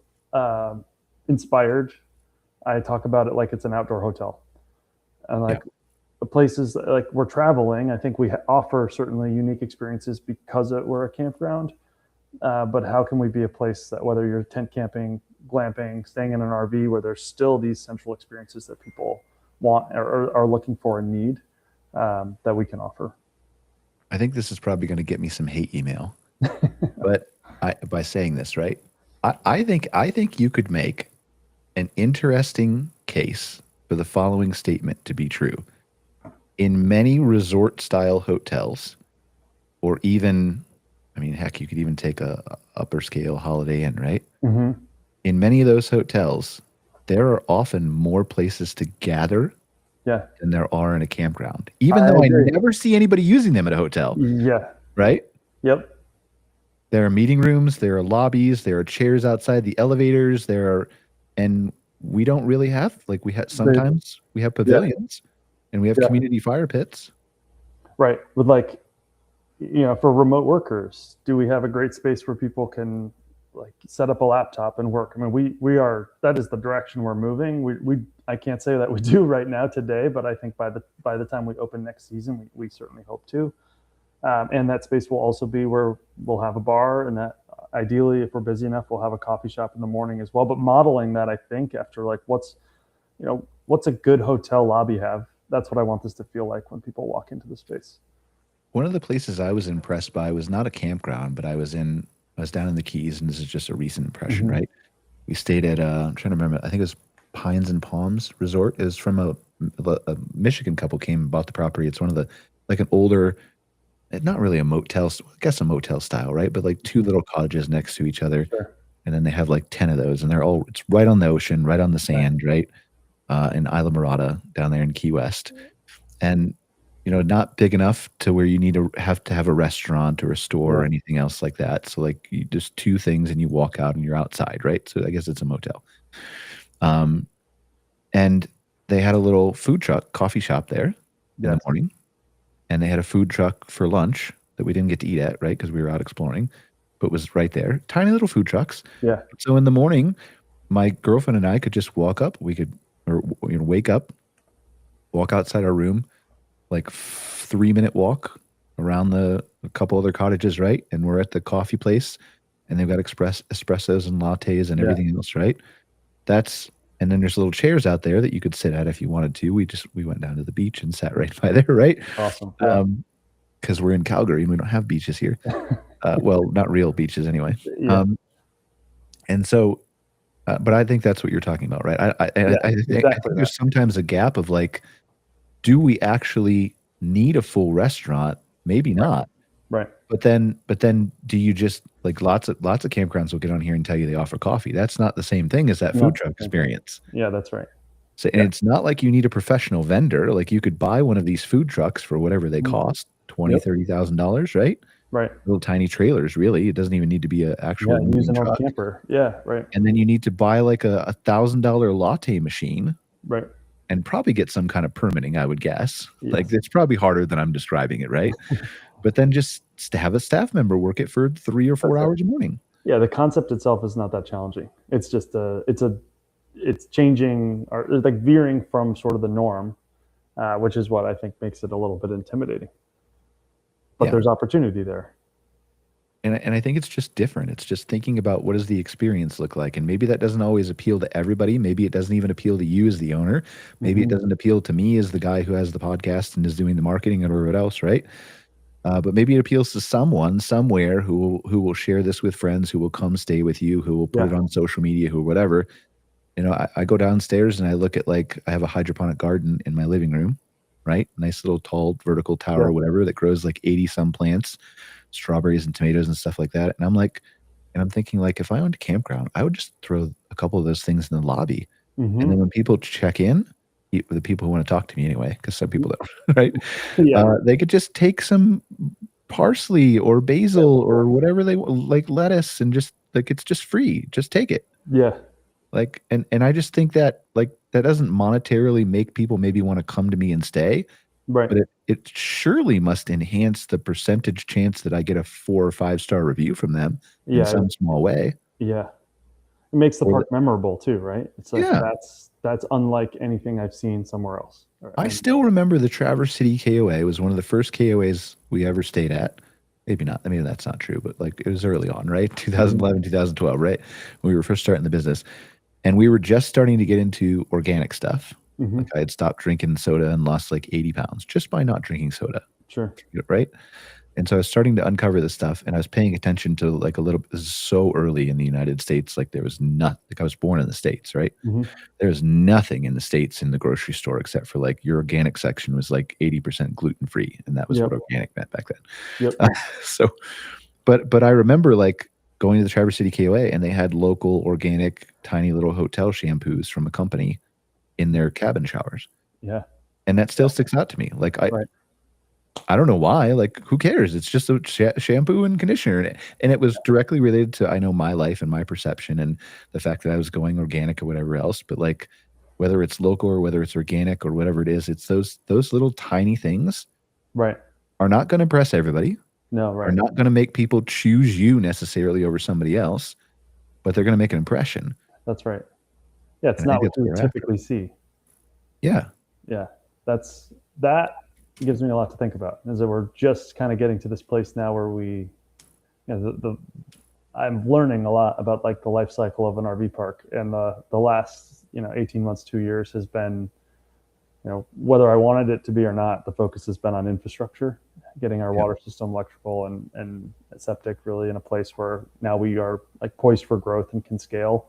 inspired, I talk about it like it's an outdoor hotel. And like the places like we're traveling, I think we offer certainly unique experiences because we're a campground. But how can we be a place that, whether you're tent camping, glamping, staying in an RV, where there's still these central experiences that people want or are looking for and need, that we can offer? I think this is probably going to get me some hate email, but by saying this, right? I think you could make an interesting case for the following statement to be true. In many resort-style hotels, or even, I mean, heck, you could even take a upper-scale Holiday Inn, right? Mm-hmm. In many of those hotels, there are often more places to gather than there are in a campground, even though I never see anybody using them at a hotel. Yeah. Right? Yep. There are meeting rooms, there are lobbies, there are chairs outside the elevators, and we don't really have, like, sometimes we have pavilions and we have community fire pits. Right. With like, for remote workers, do we have a great space where people can like set up a laptop and work. I mean, we are, that is the direction we're moving. I can't say that we do right now today, but I think by the time we open next season, we certainly hope to. And that space will also be where we'll have a bar, and that ideally, if we're busy enough, we'll have a coffee shop in the morning as well. But modeling that, I think, after like what's a good hotel lobby have? That's what I want this to feel like when people walk into the space. One of the places I was impressed by was not a campground, but I was down in the Keys, and this is just a recent impression, right? We stayed at I'm trying to remember, I think it was Pines and Palms Resort. It was from a Michigan couple came and bought the property. It's one of the, like, an older, not really a motel, I guess a motel style, right? But like two little cottages next to each other. Sure. And then they have like 10 of those, and it's right on the ocean, right on the sand, right? In Isla Morada down there in Key West. And not big enough to where you need to have a restaurant or a store or anything else like that. So like you just two things and you walk out and you're outside, right? So I guess it's a motel. And they had a little food truck coffee shop there in the morning. And they had a food truck for lunch that we didn't get to eat at, right? Because we were out exploring, but was right there. Tiny little food trucks. Yeah. So in the morning, my girlfriend and I could just walk up. We could, wake up, walk outside our room, like 3-minute walk around a couple other cottages, right? And we're at the coffee place, and they've got espressos and lattes and everything else, right? And then there's little chairs out there that you could sit at if you wanted to. We went down to the beach and sat right by there, right? Awesome. Because we're in Calgary and we don't have beaches here. Well, not real beaches anyway. Yeah. And so, but I think that's what you're talking about, right? I think there's sometimes a gap of like, do we actually need a full restaurant? Maybe not. Right. But then do you just, like, lots of campgrounds will get on here and tell you they offer coffee. That's not the same thing as that food truck experience. Yeah, that's right. So, and it's not like you need a professional vendor. Like, you could buy one of these food trucks for whatever they cost, $20,000, $30,000, right? Right. Little tiny trailers, really. It doesn't even need to be an actual use an truck. old camper. Yeah, right. And then you need to buy like a $1,000 latte machine. Right. And probably get some kind of permitting, I would guess. Yes. Like, it's probably harder than I'm describing it, right? But then just to have a staff member work it for 3 or 4 hours a morning. Yeah, the concept itself is not that challenging. It's just it's changing, or like veering from sort of the norm, which is what I think makes it a little bit intimidating. But there's opportunity there. And I think it's just different. It's just thinking about, what does the experience look like? And maybe that doesn't always appeal to everybody. Maybe it doesn't even appeal to you as the owner. Maybe it doesn't appeal to me as the guy who has the podcast and is doing the marketing and whatever else, right? But maybe it appeals to someone somewhere who will share this with friends, who will come stay with you, who will put it on social media, who whatever. I go downstairs and I look at, like, I have a hydroponic garden in my living room, right? Nice little tall vertical tower or whatever that grows like 80 some plants, strawberries and tomatoes and stuff like that. And I'm thinking, like, if I owned a campground, I would just throw a couple of those things in the lobby. And then when people check in, the people who want to talk to me anyway, because some people don't, right? They could just take some parsley or basil or whatever they want, like lettuce, and just, like, it's just free. Just take it. Yeah. Like, and I just think that, like, that doesn't monetarily make people maybe want to come to me and stay. Right. But it surely must enhance the percentage chance that I get a 4 or 5 star review from them in some small way. Yeah. It makes the park memorable too, right? It's like, that's unlike anything I've seen somewhere else. I still remember the Traverse City KOA. It was one of the first KOAs we ever stayed at. Maybe not. I mean, that's not true, but like, it was early on, right? 2011, 2012, right? When we were first starting the business. And we were just starting to get into organic stuff. Like, I had stopped drinking soda and lost like 80 pounds just by not drinking soda. Sure. Right. And so I was starting to uncover this stuff, and I was paying attention to, like, this is so early in the United States. Like, there was nothing. Like, I was born in the States, right? There's nothing in the States in the grocery store except for, like, your organic section was like 80% gluten-free. And that was what organic meant back then. But I remember, like, going to the Traverse City KOA, and they had local organic tiny little hotel shampoos from a company in their cabin showers. Yeah. And that still sticks out to me. Like, I don't know why. Like, who cares? It's just a shampoo and conditioner. And it was directly related to, I know, my life and my perception and the fact that I was going organic or whatever else. But, like, whether it's local or whether it's organic or whatever it is, it's those little tiny things are not going to impress everybody. No, right. Are not going to make people choose you necessarily over somebody else. but they're going to make an impression. That's right. Yeah, it's And I not think what that's you what would we're after. typically see. Yeah. Yeah, that gives me a lot to think about. Is that we're just kind of getting to this place now where we, I'm learning a lot about like the life cycle of an RV park, and the last 18 months, 2 years has been, whether I wanted it to be or not, the focus has been on infrastructure, getting our Yep. water system, electrical, and septic really in a place where now we are like poised for growth and can scale.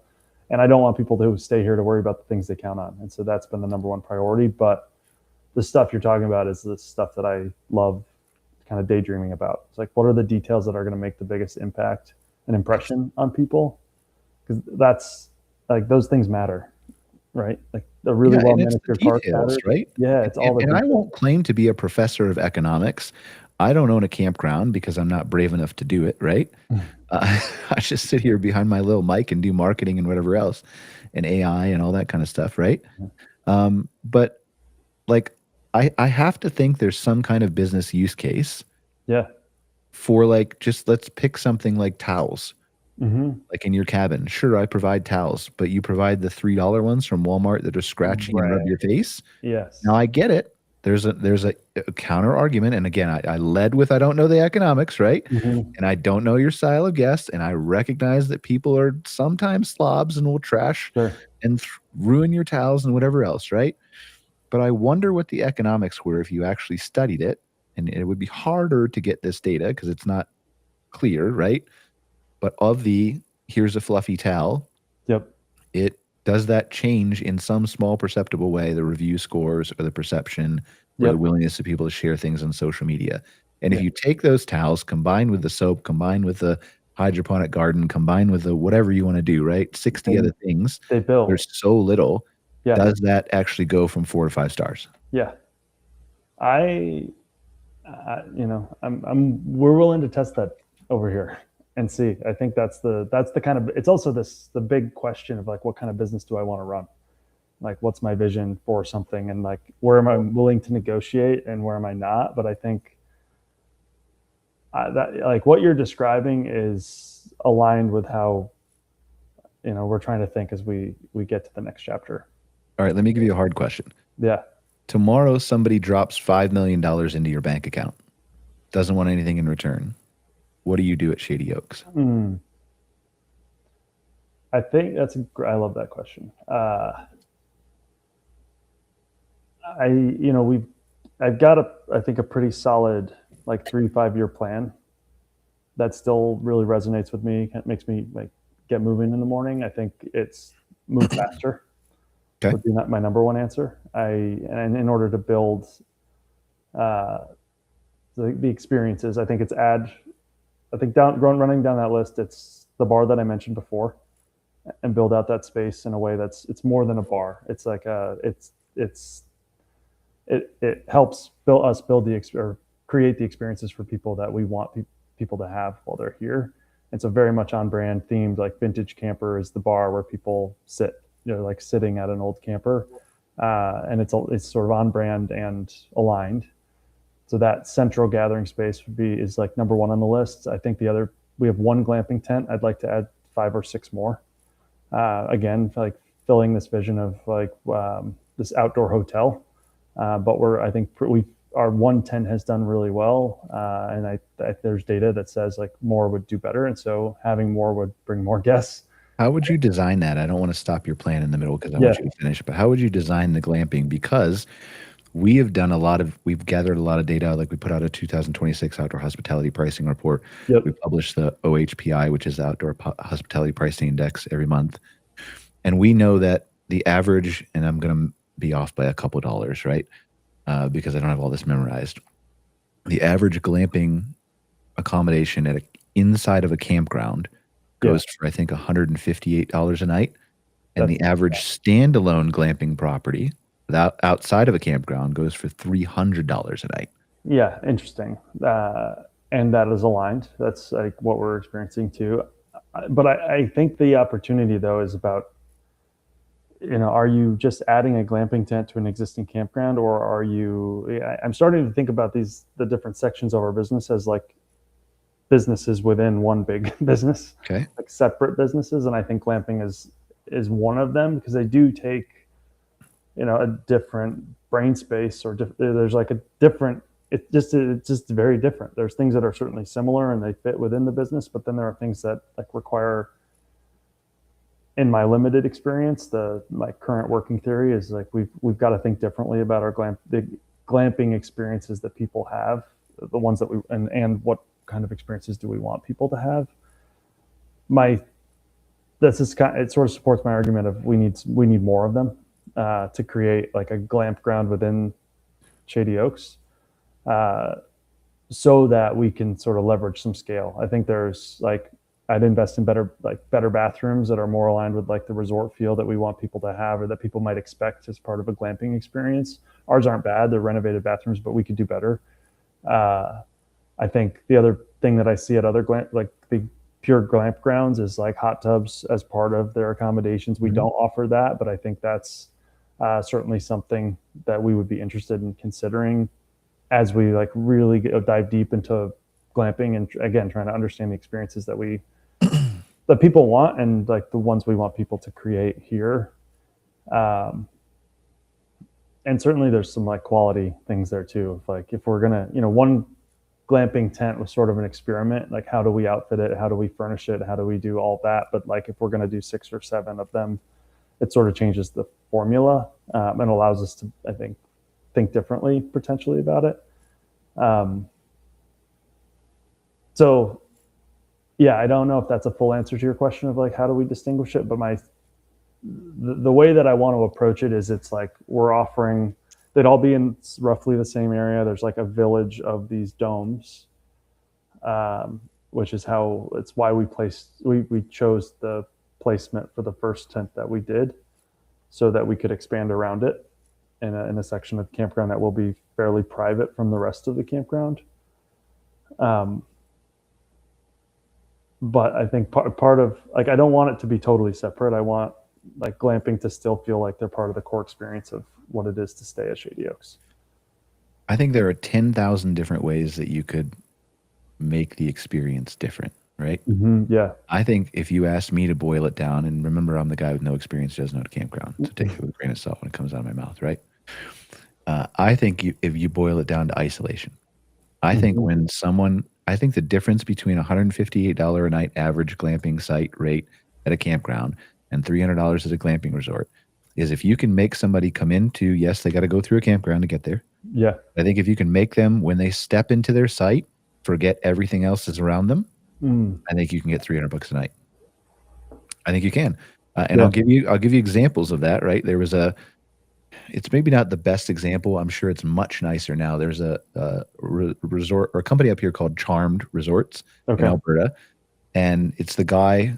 And I don't want people to stay here to worry about the things they count on. And so that's been the number one priority. But the stuff you're talking about is the stuff that I love kind of daydreaming about. It's like, what are the details that are going to make the biggest impact and impression on people? Because that's like those things matter, right? Like a really Yeah, well and it's the manicured park details, matters. right? Yeah, it's all the And I details. won't claim to be a professor of economics. I don't own a campground because I'm not brave enough to do it, right? I just sit here behind my little mic and do marketing and whatever else, and AI and all that kind of stuff, right? But like, I have to think there's some kind of business use case Yeah. for like, just let's pick something like towels. Hmm. Like in your cabin, sure, I provide towels, but you provide the $3 ones from Walmart that are scratchy and rub Right. your face. Now Yes. I get it. There's a counter argument, and again, I led with I don't know the economics, right? Hmm. And I don't know your style of guest, and I recognize that people are sometimes slobs and will trash Sure. and ruin your towels and whatever else, right? But I wonder what the economics were if you actually studied it, and it would be harder to get this data because it's not clear, right? But of the here's a fluffy towel, Yep. it does that change in some small perceptible way the review scores or the perception or the Yep. willingness of people to share things on social media. And if Yeah. you take those towels combined with the soap, combined with the hydroponic garden, combined with the whatever you want to do, right? 60 They other things, they build. there's so little. Yeah. Does that actually go from 4 to 5 stars? Yeah. I, we're willing to test that over here and see. I think that's the kind of, it's also the big question of like, what kind of business do I want to run? Like, what's my vision for something, and like, where am I willing to negotiate and where am I not? But I think that like what you're describing is aligned with how, we're trying to think as we get to the next chapter. All right, let me give you a hard question. Yeah. Tomorrow, somebody drops $5 million into your bank account, doesn't want anything in return. What do you do at Shady Oaks? I think I love that question. I've got I think a pretty solid like 3 to 5 year plan that still really resonates with me. It makes me like get moving in the morning. I think it's move faster Okay. would be not my number one answer. And in order to build uh, the experiences, I think it's running down that list. It's the bar that I mentioned before, and build out that space in a way it's more than a bar. It's like it helps build or create the experiences for people that we want people to have while they're here. It's a very much on brand themed, like vintage camper is the bar where people sit, like sitting at an old camper, and it's sort of on brand and aligned. So that central gathering space is like number one on the list. I think we have one glamping tent. I'd like to add 5 or 6 more. Again, like filling this vision of like this outdoor hotel. But I think our one tent has done really well, and there's data that says like more would do better, and so having more would bring more guests. How would you design that? I don't want to stop your plan in the middle because I Yeah. want you to finish, but how would you design the glamping? Because we've gathered a lot of data. Like we put out a 2026 outdoor hospitality pricing report. Yep. We publish the OHPI, which is the Outdoor Hospitality Pricing Index, every month. And we know that the average, and I'm going to be off by a couple dollars, right? Because I don't have all this memorized. The average glamping accommodation inside of a campground goes for, I think, $158 a night. And the average standalone glamping property outside of a campground goes for $300 a night. Yeah, interesting. And that is aligned. That's like what we're experiencing too. But I think the opportunity though is about, are you just adding a glamping tent to an existing campground, or I'm starting to think about the different sections of our business as like businesses within one big business, Okay. like separate businesses, and I think glamping is one of them because they do take a different brain space or there's like a different it's just very different. There's things that are certainly similar and they fit within the business, but then there are things that like require, in my limited experience, my current working theory is like we've got to think differently about the glamping experiences that people have, the ones that we and what kind of experiences do we want people to have. My This is it sort of supports my argument of we need more of them to create like a glamp ground within Shady Oaks, uh, so that we can sort of leverage some scale. I think there's like I'd invest in better bathrooms that are more aligned with like the resort feel that we want people to have or that people might expect as part of a glamping experience. Ours aren't bad; they're renovated bathrooms, but we could do better. Uh, I think the other thing that I see at other like the pure glamp grounds is like hot tubs as part of their accommodations. We don't offer that, but I think that's certainly something that we would be interested in considering as we like really dive deep into glamping and again trying to understand the experiences that people want and like the ones we want people to create here. Um, and certainly there's some like quality things there too. Like if we're gonna, one glamping tent was sort of an experiment. Like how do we outfit it? How do we furnish it? How do we do all that? But like if we're gonna do 6 or 7 of them, it sort of changes the formula and allows us to, I think differently potentially about it. So yeah, I don't know if that's a full answer to your question of like how do we distinguish it, but the way that I want to approach it is it's like we're offering they'd all be in roughly the same area. There's like a village of these domes, which is how it's why we chose the placement for the first tent that we did, so that we could expand around it in a section of campground that will be fairly private from the rest of the campground. But I think part of like I don't want it to be totally separate. I want like glamping to still feel like they're part of the core experience of what it is to stay at Shady Oaks. I think there are 10,000 different ways that you could make the experience different, right? Yeah. I think if you asked me to boil it down, and remember, I'm the guy with no experience who doesn't know how to campground, so take it with a grain of salt when it comes out of my mouth, right? I think if you boil it down to isolation, I think I think the difference between $158 a night average glamping site rate at a campground and $300 at a glamping resort is if you can make somebody come into, yes, they got to go through a campground to get there. Yeah. I think if you can make them, when they step into their site, forget everything else that's around them, I think you can get $300 a night. I think you can. And Yeah. I'll give you examples of that, right? It's maybe not the best example. I'm sure it's much nicer now. There's a resort or a company up here called Charmed Resorts in Alberta. And it's the guy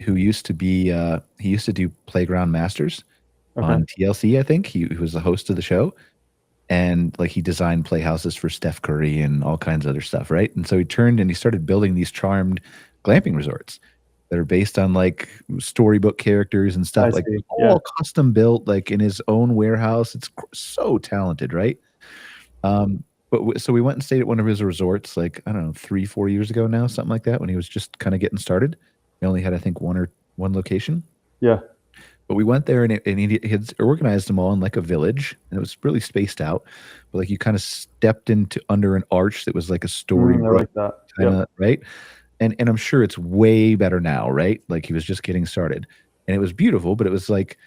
who used to be, he used to do Playground Masters on TLC, I think. He was the host of the show. And like he designed playhouses for Steph Curry and all kinds of other stuff, right? And so he turned and he started building these Charmed glamping resorts that are based on like storybook characters and stuff, like all custom built, like in his own warehouse. It's so talented, right? So we went and stayed at one of his resorts, like I don't know, 3-4 years ago now, something like that, when he was just kind of getting started. He only had, I think, one location. Yeah. But we went there and he had organized them all in like a village, and it was really spaced out. But like you kind of stepped into under an arch that was like a storybook, right? And I'm sure it's way better now, right? Like he was just getting started, and it was beautiful, but it was like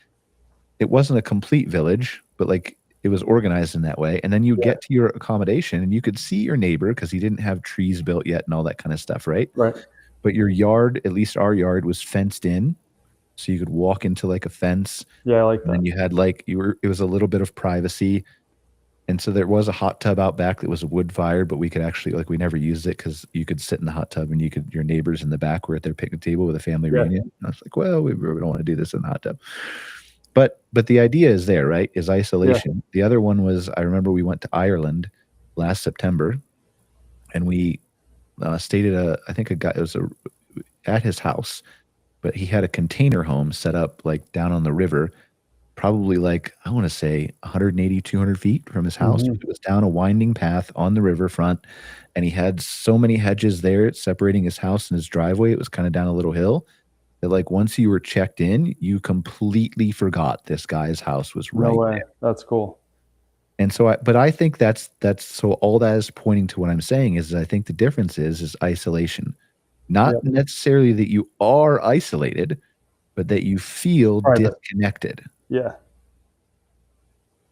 it wasn't a complete village, but like it was organized in that way. And then you get to your accommodation, and you could see your neighbor because he didn't have trees built yet and all that kind of stuff, right? Right. But your yard, at least our yard, was fenced in. So you could walk into like a fence. Yeah, I like that. And you had like it was a little bit of privacy. And so there was a hot tub out back that was a wood fire, but we could actually we never used it because you could sit in the hot tub and your neighbors in the back were at their picnic table with a family reunion. And I was like, well, we don't want to do this in the hot tub. But the idea is there, right? Is isolation. Yeah. The other one was, I remember we went to Ireland last September, and we stayed at a guy, it was at his house, but he had a container home set up like down on the river, probably like, I want to say 180, 200 feet from his house. Hmm. It was down a winding path on the riverfront, and he had so many hedges there separating his house and his driveway. It was kind of down a little hill that, like, once you were checked in, you completely forgot this guy's house was No right way. there. That's cool. And so but I think that's so all that is pointing to what I'm saying is I think the difference is isolation. Yeah. Not necessarily that you are isolated, but that you feel Private. disconnected. Yeah.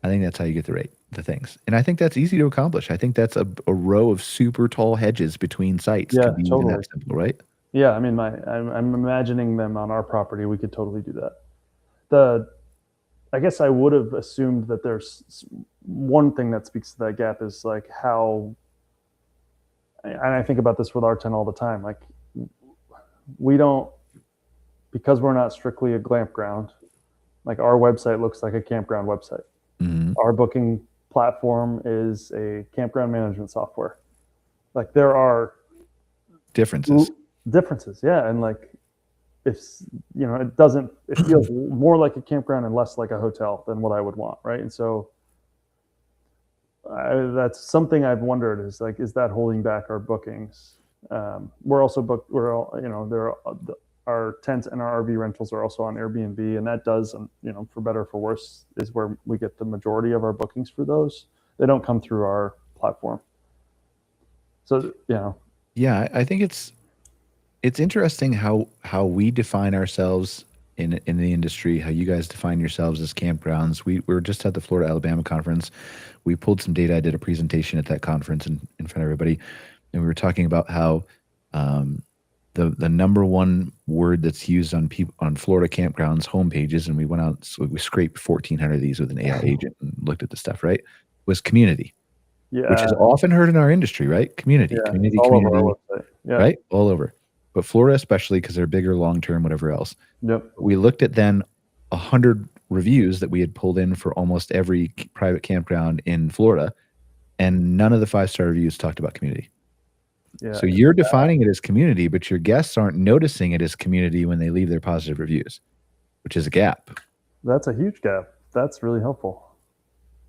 I think that's how you get the things. And I think that's easy to accomplish. I think that's a row of super tall hedges between sites Yeah, could be even totally. that simple, right? Yeah, I mean, I'm imagining them on our property. We could totally do that. The I guess I would have assumed that there's one thing that speaks to that gap is like how, and I think about this with our tent all the time. Like we don't, because we're not strictly a campground. Like our website looks like a campground website. Mhm. Our booking platform is a campground management software. Like there are Differences. differences, yeah, and like it's it doesn't it feels more like a campground and less like a hotel than what I would want, right? And so that's something I've wondered is like, is that holding back our bookings? We're also booked. We're all, there are, our tents and our RV rentals are also on Airbnb, and that does, for better or for worse, is where we get the majority of our bookings for those. They don't come through our platform. So Yeah, I think it's interesting how we define ourselves in the industry, how you guys define yourselves as campgrounds. We were just at the Florida Alabama conference. We pulled some data. I did a presentation at that conference in front of everybody, and we were talking about how the number one word that's used on Florida campgrounds homepages, and we went out, so we scraped 1,400 of these with an AI agent and looked at the stuff, right? Was community, which is yeah, often heard in our industry, right? Community, yeah, it's community, all over our community, website. Yeah, right? All over. But Florida, especially because they're bigger, long term, whatever else. yep. We looked at then 100 reviews that we had pulled in for almost every private campground in Florida, and none of the 5-star reviews talked about community. Yeah, So you're defining it as community, but your guests aren't noticing it as community when they leave their positive reviews, which is a gap. that's a huge gap. That's really helpful.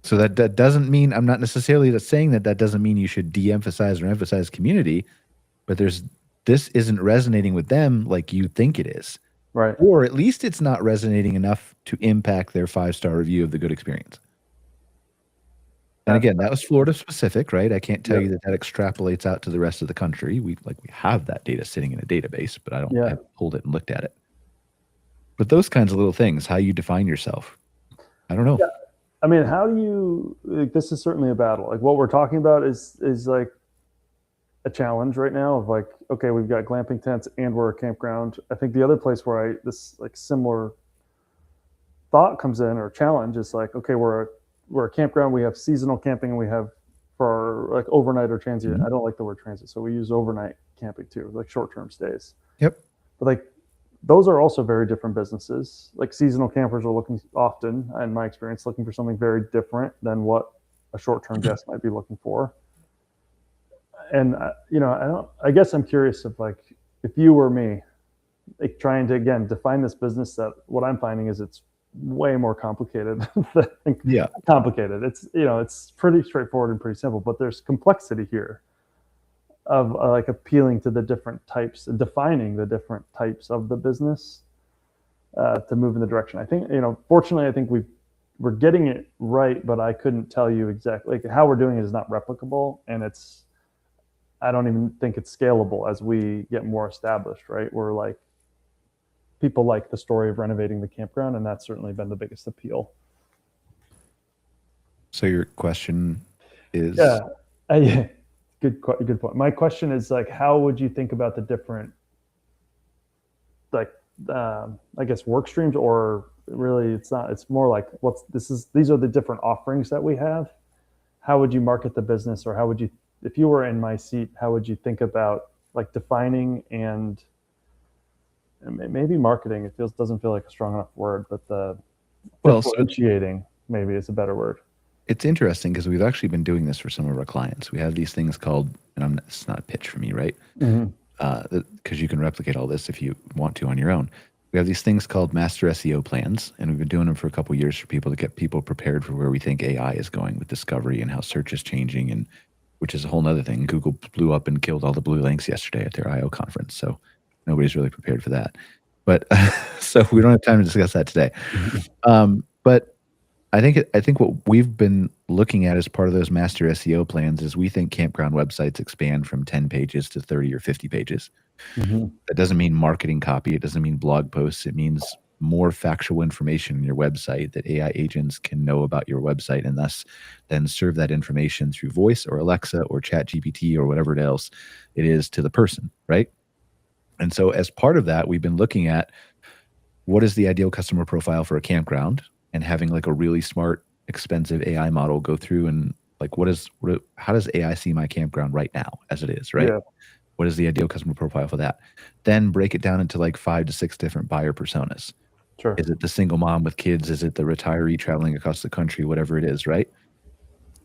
So that doesn't mean, I'm not necessarily saying that doesn't mean you should de-emphasize or emphasize community, but this isn't resonating with them like you think it is. Right. Or at least it's not resonating enough to impact their 5-star review of the good experience. And again, that was Florida specific, right? I can't tell you that extrapolates out to the rest of the country. We have that data sitting in a database, but I haven't pulled it and looked at it. But those kinds of little things, how you define yourself, I don't know. Yeah. I mean, how do you? Like, this is certainly a battle. Like what we're talking about is like a challenge right now. Of like, okay, we've got glamping tents and we're a campground. I think the other place where this like similar thought comes in or challenge is like, okay, we're a campground. We have seasonal camping and we have for like overnight or transient. Mhm. I don't like the word transit, so we use overnight camping too, like short-term stays. Yep. But like those are also very different businesses. Like seasonal campers are looking often, in my experience, looking for something very different than what a short-term guest might be looking for. And I guess I'm curious if like if you were me, like trying to again define this business, that what I'm finding is it's way more complicated than complicated. It's it's pretty straightforward and pretty simple, but there's complexity here of like appealing to the different types, defining the different types of the business to move in the direction. I think fortunately, I think we're getting it right, but I couldn't tell you exactly like how we're doing it is not replicable, and I don't even think it's scalable as we get more established. Right, we're like people like the story of renovating the campground, and that's certainly been the biggest appeal. So your question is? Yeah, good point. My question is like, how would you think about the different, like, I guess work streams, or really, it's not. It's more like these are the different offerings that we have. How would you market the business, or how would you, if you were in my seat, how would you think about like defining and maybe marketing? It doesn't feel like a strong enough word, but differentiating maybe is a better word. It's interesting because we've actually been doing this for some of our clients. We have these things called, and it's not a pitch for me, right? Mm-hmm. Because you can replicate all this if you want to on your own. we have these things called master SEO plans, and we've been doing them for a couple of years for people to get people prepared for where we think AI is going with discovery and how search is changing, and which is a whole nother thing. Google blew up and killed all the blue links yesterday at their I/O conference, so nobody's really prepared for that. But so we don't have time to discuss that today. But I think what we've been looking at as part of those master SEO plans is we think campground websites expand from 10 pages to 30 or 50 pages. That doesn't mean marketing copy. It doesn't mean blog posts. It means more factual information in your website that AI agents can know about your website and thus then serve that information through voice or Alexa or ChatGPT or whatever else it is to the person, right? And so as part of that, we've been looking at what is the ideal customer profile for a campground and having like a really smart, expensive AI model go through and like, how does AI see my campground right now as it is, right? Yeah. What is the ideal customer profile for that? Then break it down into like 5 to 6 different buyer personas. Sure. Is it the single mom with kids? Is it the retiree traveling across the country? Whatever it is, right?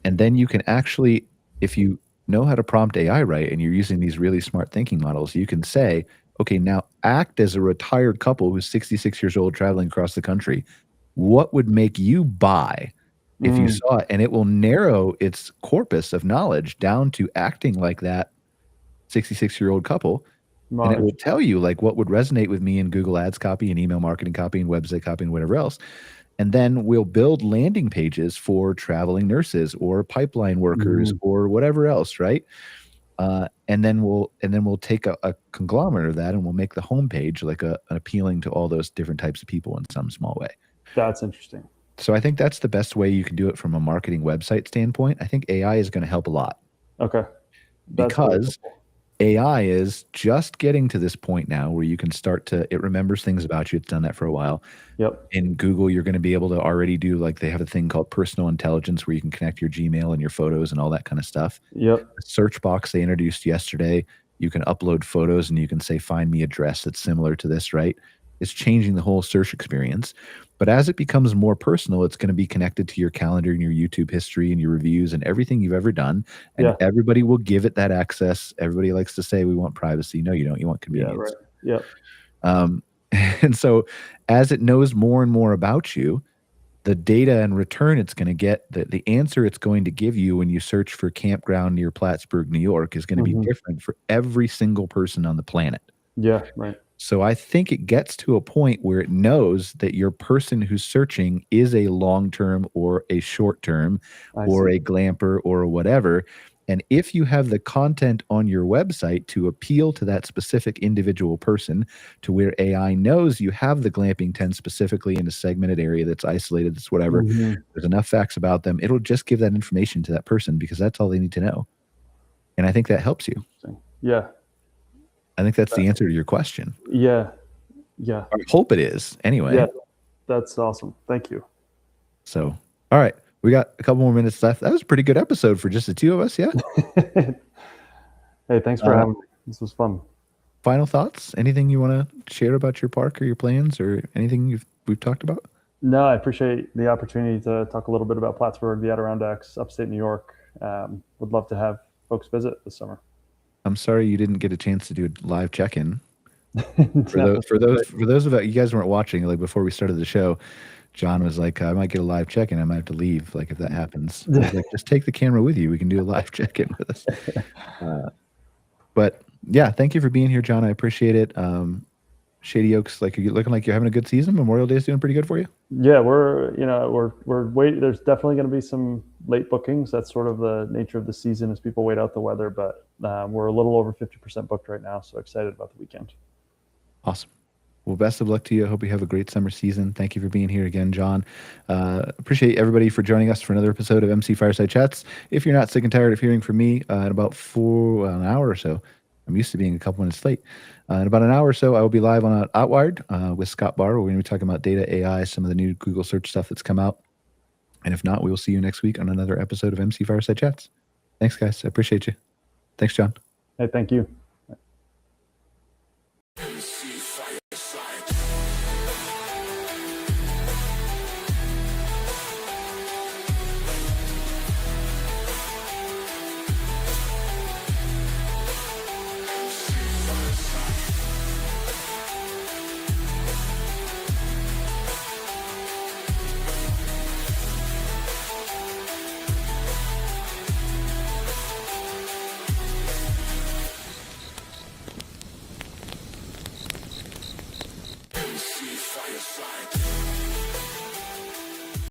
And then you can actually, if you know how to prompt AI right and you're using these really smart thinking models, you can say, okay, now act as a retired couple who's 66 years old traveling across the country. What would make you buy if you saw it? And it will narrow its corpus of knowledge down to acting like that 66-year-old couple. And it will tell you like what would resonate with me in Google Ads copy and email marketing copy and website copy and whatever else. And then we'll build landing pages for traveling nurses or pipeline workers or whatever else, right? And then we'll take a conglomerate of that and we'll make the homepage like an appealing to all those different types of people in some small way. That's interesting. So I think that's the best way you can do it from a marketing website standpoint. I think AI is going to help a lot. Okay. Because AI is just getting to this point now where you can start to, it remembers things about you. It's done that for a while. Yep. In Google, you're going to be able to already do, like they have a thing called personal intelligence where you can connect your Gmail and your photos and all that kind of stuff. Yep. The search box they introduced yesterday, you can upload photos and you can say, find me address that's similar to this, right? It's changing the whole search experience. But as it becomes more personal, it's going to be connected to your calendar and your YouTube history and your reviews and everything you've ever done. And everybody will give it that access. Everybody likes to say, we want privacy. No, you don't. You want convenience. Yeah, right. Yep. And so as it knows more and more about you, the data in return it's going to get, the answer it's going to give you when you search for campground near Plattsburgh, New York is going to be different for every single person on the planet. Yeah, right. So I think it gets to a point where it knows that your person who's searching is a long-term or a short-term or a glamper or whatever. And if you have the content on your website to appeal to that specific individual person to where AI knows you have the glamping tent specifically in a segmented area that's isolated, that's whatever, there's enough facts about them, it'll just give that information to that person because that's all they need to know. And I think that helps you. Yeah. I think that's the answer to your question. Yeah. Yeah. I hope it is. Anyway. Yeah. That's awesome. Thank you. So, all right. We got a couple more minutes left. That was a pretty good episode for just the two of us. Yeah. Hey, thanks for having me. This was fun. Final thoughts? Anything you want to share about your park or your plans or anything we've talked about? No, I appreciate the opportunity to talk a little bit about Plattsburgh, the Adirondacks, upstate New York. Would love to have folks visit this summer. I'm sorry you didn't get a chance to do a live check-in. For those of you guys weren't watching, like before we started the show, John was like, I might get a live check-in. I might have to leave, like if that happens. I was like, just take the camera with you. We can do a live check-in with us. But yeah, thank you for being here, John. I appreciate it. Shady Oaks, like you're looking like you're having a good season. Memorial Day is doing pretty good for you. Yeah, we're waiting. There's definitely going to be some late bookings. That's sort of the nature of the season as people wait out the weather. But we're a little over 50% booked right now. So excited about the weekend. Awesome. Well, best of luck to you. I hope you have a great summer season. Thank you for being here again, John. Appreciate everybody for joining us for another episode of MC Fireside Chats. If you're not sick and tired of hearing from me in about an hour or so, I'm used to being a couple minutes late. In about an hour or so, I will be live on Outwired with Scott Barr. We're going to be talking about data, AI, some of the new Google search stuff that's come out. And if not, we will see you next week on another episode of MC Fireside Chats. Thanks, guys. I appreciate you. Thanks, John. Hey, thank you.